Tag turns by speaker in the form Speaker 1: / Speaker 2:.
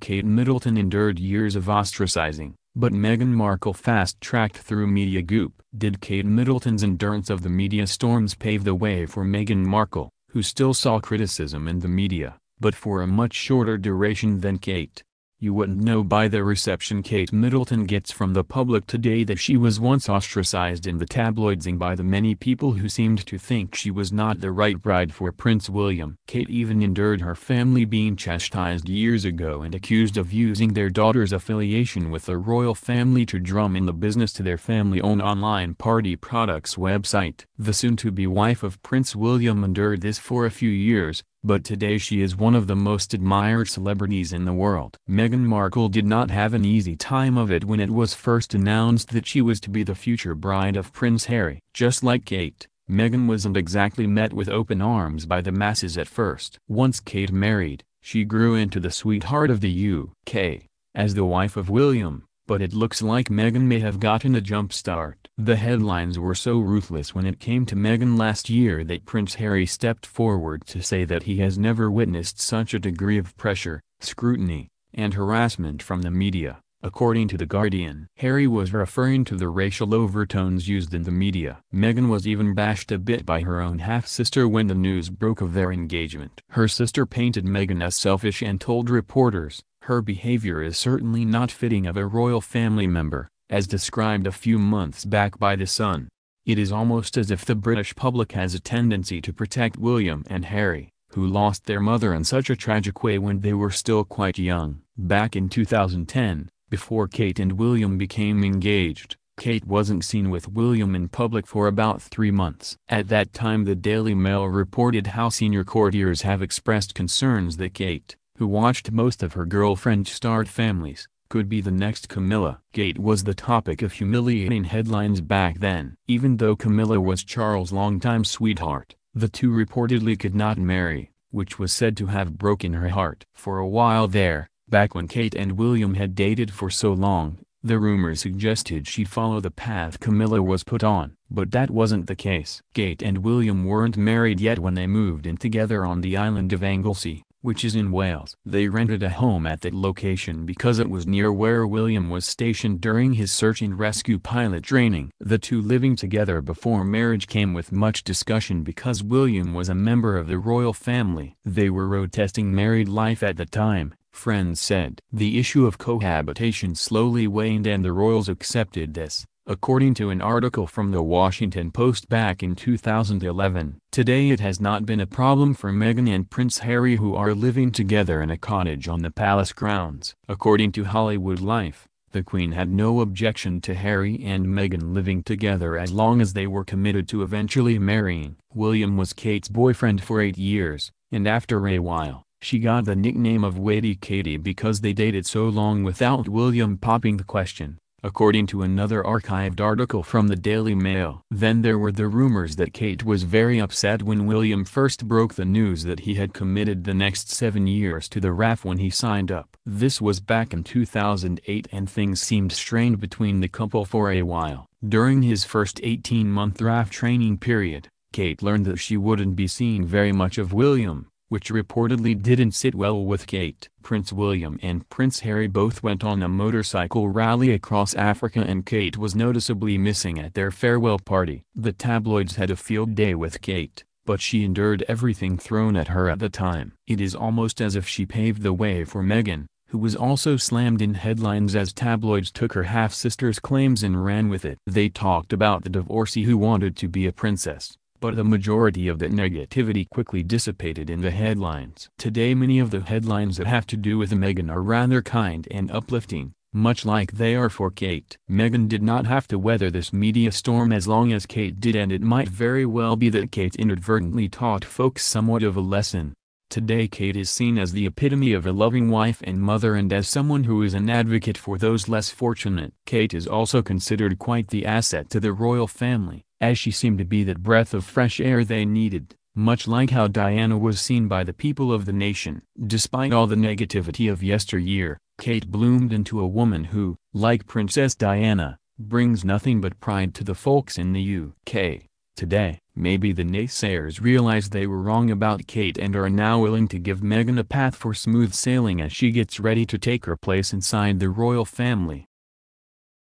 Speaker 1: Kate Middleton endured years of ostracizing, but Meghan Markle fast-tracked through media Goop. Did Kate Middleton's endurance of the media storms pave the way for Meghan Markle, who still saw criticism in the media, but for a much shorter duration than Kate? You wouldn't know by the reception Kate Middleton gets from the public today that she was once ostracized in the tabloids and by the many people who seemed to think she was not the right bride for Prince William. Kate even endured her family being chastised years ago and accused of using their daughter's affiliation with the royal family to drum in the business to their family-owned online party products website. The soon-to-be wife of Prince William endured this for a few years, but today she is one of the most admired celebrities in the world. Meghan Markle did not have an easy time of it when it was first announced that she was to be the future bride of Prince Harry. Just like Kate, Meghan wasn't exactly met with open arms by the masses at first. Once Kate married, she grew into the sweetheart of the UK, as the wife of William, but it looks like Meghan may have gotten a jump start. The headlines were so ruthless when it came to Meghan last year that Prince Harry stepped forward to say that he has never witnessed such a degree of pressure, scrutiny, and harassment from the media, according to The Guardian. Harry was referring to the racial overtones used in the media. Meghan was even bashed a bit by her own half-sister when the news broke of their engagement. Her sister painted Meghan as selfish and told reporters, "Her behavior is certainly not fitting of a royal family member," as described a few months back by The Sun. It is almost as if the British public has a tendency to protect William and Harry, who lost their mother in such a tragic way when they were still quite young. Back in 2010, before Kate and William became engaged, Kate wasn't seen with William in public for about 3 months. At that time the Daily Mail reported how senior courtiers have expressed concerns that Kate, who watched most of her girlfriend-starred families, could be the next Camilla. Kate was the topic of humiliating headlines back then. Even though Camilla was Charles' longtime sweetheart, the two reportedly could not marry, which was said to have broken her heart. For a while there, back when Kate and William had dated for so long, the rumors suggested she'd follow the path Camilla was put on. But that wasn't the case. Kate and William weren't married yet when they moved in together on the island of Anglesey, which is in Wales. They rented a home at that location because it was near where William was stationed during his search and rescue pilot training. The two living together before marriage came with much discussion because William was a member of the royal family. They were road-testing married life at the time, friends said. The issue of cohabitation slowly waned and the royals accepted this, according to an article from the Washington Post back in 2011. Today it has not been a problem for Meghan and Prince Harry, who are living together in a cottage on the palace grounds. According to Hollywood Life, the Queen had no objection to Harry and Meghan living together as long as they were committed to eventually marrying. William was Kate's boyfriend for 8 years, and after a while, she got the nickname of Waity Katie because they dated so long without William popping the question, according to another archived article from the Daily Mail. Then there were the rumors that Kate was very upset when William first broke the news that he had committed the next 7 years to the RAF when he signed up. This was back in 2008 and things seemed strained between the couple for a while. During his first 18-month RAF training period, Kate learned that she wouldn't be seeing very much of William, which reportedly didn't sit well with Kate. Prince William and Prince Harry both went on a motorcycle rally across Africa and Kate was noticeably missing at their farewell party. The tabloids had a field day with Kate, but she endured everything thrown at her at the time. It is almost as if she paved the way for Meghan, who was also slammed in headlines as tabloids took her half-sister's claims and ran with it. They talked about the divorcee who wanted to be a princess, but the majority of that negativity quickly dissipated in the headlines. Today many of the headlines that have to do with Meghan are rather kind and uplifting, much like they are for Kate. Meghan did not have to weather this media storm as long as Kate did, and it might very well be that Kate inadvertently taught folks somewhat of a lesson. Today Kate is seen as the epitome of a loving wife and mother and as someone who is an advocate for those less fortunate. Kate is also considered quite the asset to the royal family, as she seemed to be that breath of fresh air they needed, much like how Diana was seen by the people of the nation. Despite all the negativity of yesteryear, Kate bloomed into a woman who, like Princess Diana, brings nothing but pride to the folks in the UK. Today, maybe the naysayers realize they were wrong about Kate and are now willing to give Meghan a path for smooth sailing as she gets ready to take her place inside the royal family.